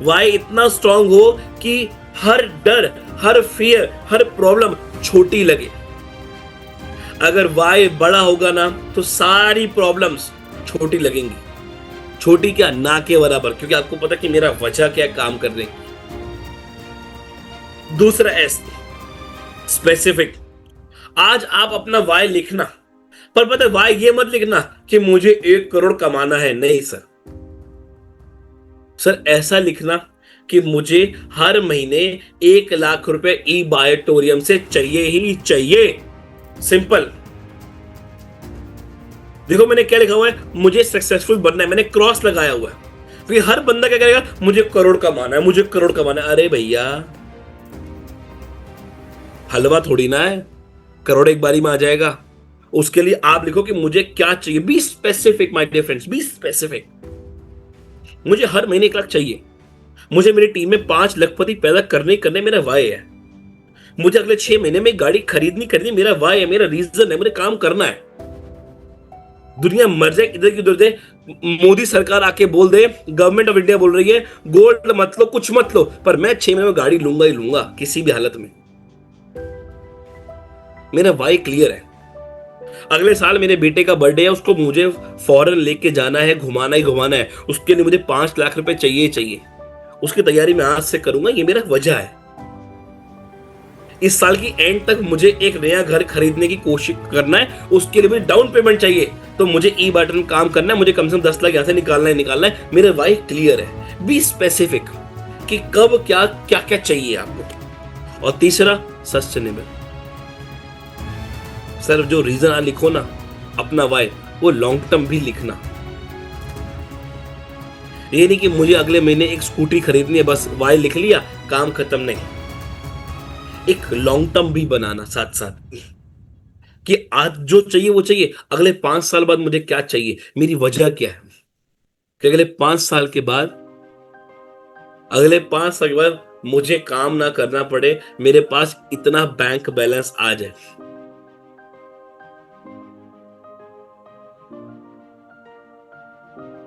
वाई इतना स्ट्रॉन्ग हो कि हर डर, हर फियर, हर प्रॉब्लम छोटी लगे। अगर वाई बड़ा होगा ना, तो सारी प्रॉब्लम्स छोटी लगेंगी। छोटी क्या, ना के बराबर, क्योंकि आपको पता कि मेरा वजह क्या काम करने की। दूसरा एस स्पेसिफिक, आज आप अपना वाई लिखना, पर पता है वाई ये मत लिखना कि मुझे 1 करोड़ कमाना है, नहीं सर ऐसा लिखना कि मुझे हर महीने 1 लाख रुपए ई बायोटोरियम से चाहिए ही चाहिए। सिंपल। देखो मैंने क्या लिखा हुआ है, मुझे सक्सेसफुल बनना है, मैंने क्रॉस लगाया हुआ है, क्योंकि हर बंदा क्या करेगा, मुझे करोड़ कमाना है, मुझे करोड़ कमाना है। अरे भैया हलवा थोड़ी ना है, करोड़ एक बारी में आ जाएगा। उसके लिए आप लिखो कि मुझे क्या चाहिए, be specific my dear friends, be specific. मुझे हर महीने 1 लाख चाहिए, मुझे मेरी टीम में 5 लखपति पैदा करने मेरा वाई है, मुझे अगले 6 महीने में गाड़ी खरीदनी मेरा वाई है, मेरा रीजन है, मुझे काम करना है। दुनिया मर जाए इधर की उधर दे, मोदी सरकार आके बोल दे, गवर्नमेंट ऑफ इंडिया बोल रही है गोल्ड मत लो, कुछ मत लो, पर मैं 6 महीने में गाड़ी लूंगा ही लूंगा किसी भी हालत में। मेरा वाई क्लियर है। अगले साल मेरे बेटे का बर्थडे है, उसको मुझे फॉरेन लेके जाना है, घुमाना ही घुमाना है, उसके लिए मुझे 5 लाख रुपए चाहिए। उसकी तैयारी मैं आज से करूंगा, ये मेरा वजह है। इस साल की एंड तक मुझे एक नया घर खरीदने की कोशिश करना है, उसके लिए मुझे डाउन पेमेंट चाहिए, तो मुझे ई बटन में काम करना है, मुझे कम से कम 10 लाख यहां से निकालना है। मेरे वाई क्लियर है। बी स्पेसिफिक कि कब क्या क्या क्या चाहिए आपको। और तीसरा सस्टेनेबल। सर जो रीजन आप लिखो ना अपना वाई, वो लॉन्ग टर्म भी लिखना। ये नहीं कि मुझे अगले महीने एक स्कूटी खरीदनी है, बस वाई लिख लिया काम खत्म, नहीं। एक लॉन्ग टर्म भी बनाना साथ साथ, कि आज जो चाहिए वो चाहिए, अगले 5 साल बाद मुझे क्या चाहिए, मेरी वजह क्या है। कि अगले 5 साल के बाद मुझे काम ना करना पड़े, मेरे पास इतना बैंक बैलेंस आ जाए।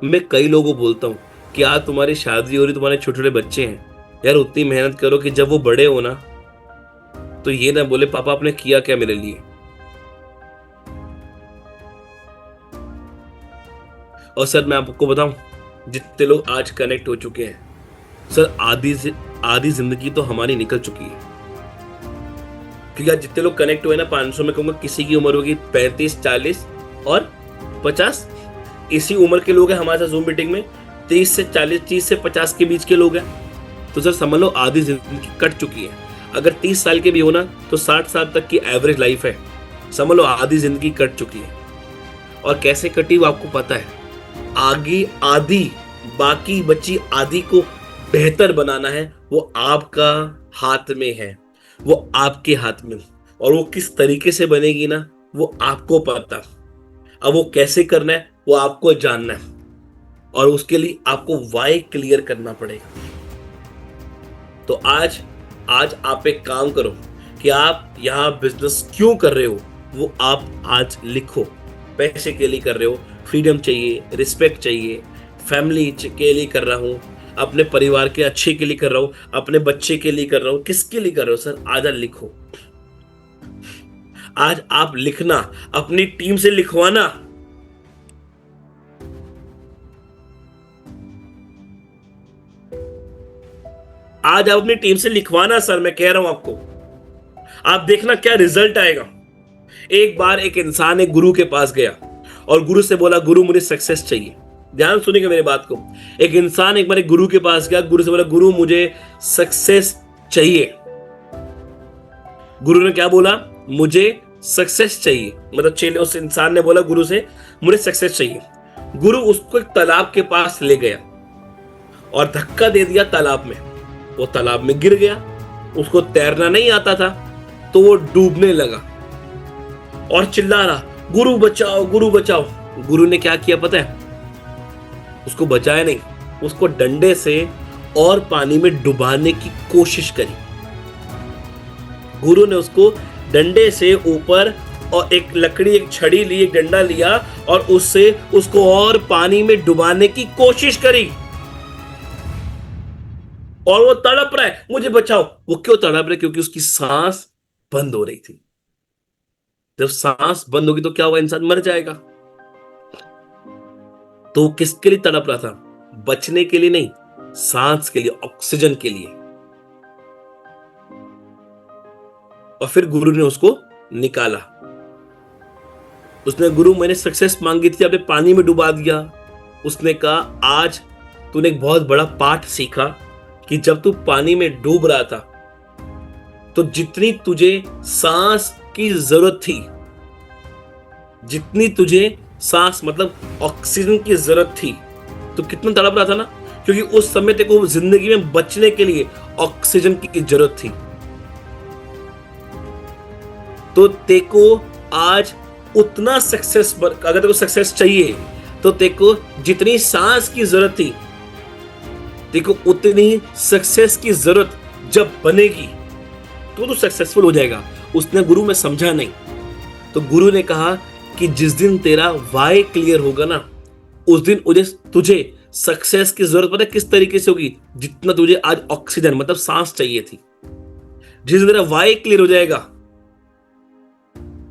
मैं कई लोगों को बोलता हूं कि आज तुम्हारी शादी हो रही, तुम्हारे छोटे छोटे बच्चे हैं, यार उतनी मेहनत करो कि जब वो बड़े हो ना तो ये ना बोले पापा आपने किया क्या मेरे लिए। और सर मैं आपको बताऊं, जितने लोग आज कनेक्ट हो चुके हैं सर, आधी जिंदगी तो हमारी निकल चुकी है। क्योंकि आज जितने लोग कनेक्ट हुए ना 500 में कहूंगा किसी की उम्र होगी 35, 40 और 50। इसी उम्र के लोग हैं हमारे साथ जूम मीटिंग में, 30 से 40, 30 से 50 के बीच के लोग हैं। तो सर समझ लो आधी जिंदगी कट चुकी है। अगर 30 साल के भी हो ना तो 60 साल तक की एवरेज लाइफ है। समझ लो आधी जिंदगी कट चुकी है। और कैसे कटी वो आपको पता है। आगे आधी, बाकी बची आधी को बेहतर बनाना है, वो आपका हाथ में है, वो आपके हाथ में। और वो किस तरीके से बनेगी ना वो आपको पता। अब वो कैसे करना है वो आपको जानना है, और उसके लिए आपको वाई क्लियर करना पड़ेगा। तो आज आप एक काम करो कि आप यहां बिजनेस क्यों कर रहे हो वो आप आज लिखो। पैसे के लिए कर रहे हो, फ्रीडम चाहिए, रिस्पेक्ट चाहिए, फैमिली के लिए कर रहा हूं, अपने परिवार के अच्छे के लिए कर रहा हूं, अपने बच्चे के लिए कर रहा हूं, किसके लिए कर रहे हो सर, आज लिखो। आज आप लिखना, अपनी टीम से लिखवाना। आज आप अपनी टीम से लिखवाना सर, मैं कह रहा हूं आपको। आप देखना क्या रिजल्ट आएगा। एक बार एक इंसान एक गुरु के पास गया और गुरु से बोला गुरु मुझे सक्सेस चाहिए। ध्यान सुनिएगा मेरी बात को। एक इंसान एक बार एक गुरु के पास गया, गुरु से बोला गुरु मुझे सक्सेस चाहिए। गुरु ने क्या बोला, मुझे सक्सेस चाहिए। मतलब चेले उस इंसान ने बोला गुरु से मुझे सक्सेस चाहिए। गुरु उसको एक तालाब के पास ले गया और धक्का दे दिया तालाब में। वो तालाब में गिर गया। उसको तैरना नहीं आता था तो वो डूबने लगा और चिल्ला रहा गुरु बचाओ, गुरु बचाओ। गुरु ने क्या किया पता है, उसको बचाया नहीं, उसको डंडे से और पानी में डुबाने की कोशिश करी। गुरु ने उसको डंडे से ऊपर और एक लकड़ी, एक छड़ी ली, एक डंडा लिया और उससे उसको और पानी में डुबाने की कोशिश करी। और वो तड़प रहा है मुझे बचाओ। वो क्यों तड़प रहा है, क्योंकि उसकी सांस बंद हो रही थी। जब सांस बंद होगी तो क्या होगा, इंसान मर जाएगा। तो वो किसके लिए तड़प रहा था, बचने के लिए नहीं, सांस के लिए, ऑक्सीजन के लिए। और फिर गुरु ने उसको निकाला। उसने गुरु मैंने सक्सेस मांगी थी, आपने पानी में डुबा दिया। उसने कहा आज तूने एक बहुत बड़ा पाठ सीखा कि जब तू पानी में डूब रहा था तो जितनी तुझे सांस की जरूरत थी, जितनी तुझे सांस मतलब ऑक्सीजन की जरूरत थी, तो कितना तड़प रहा था ना, क्योंकि उस समय तेरे को जिंदगी में बचने के लिए ऑक्सीजन की जरूरत थी। तो तेरे को आज उतना सक्सेस, अगर तेरे को सक्सेस चाहिए तो तेरे को जितनी सांस की जरूरत थी, तेरे को उतनी सक्सेस की जरूरत जब बनेगी तो सक्सेसफुल हो जाएगा। उसने गुरु में समझा नहीं। तो गुरु ने कहा कि जिस दिन तेरा वाई क्लियर होगा ना, उस दिन तुझे सक्सेस की जरूरत पता है किस तरीके से होगी, जितना तुझे आज ऑक्सीजन मतलब सांस चाहिए थी। जिस दिन तेरा वाई क्लियर हो जाएगा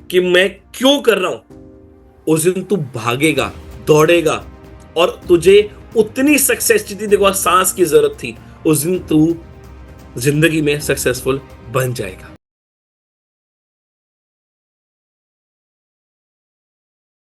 कि मैं क्यों कर रहा हूं, उस दिन तू भागेगा, दौड़ेगा और तुझे उतनी सक्सेस जितनी देखो सांस की जरूरत थी, उस दिन तू जिंदगी में सक्सेसफुल बन जाएगा।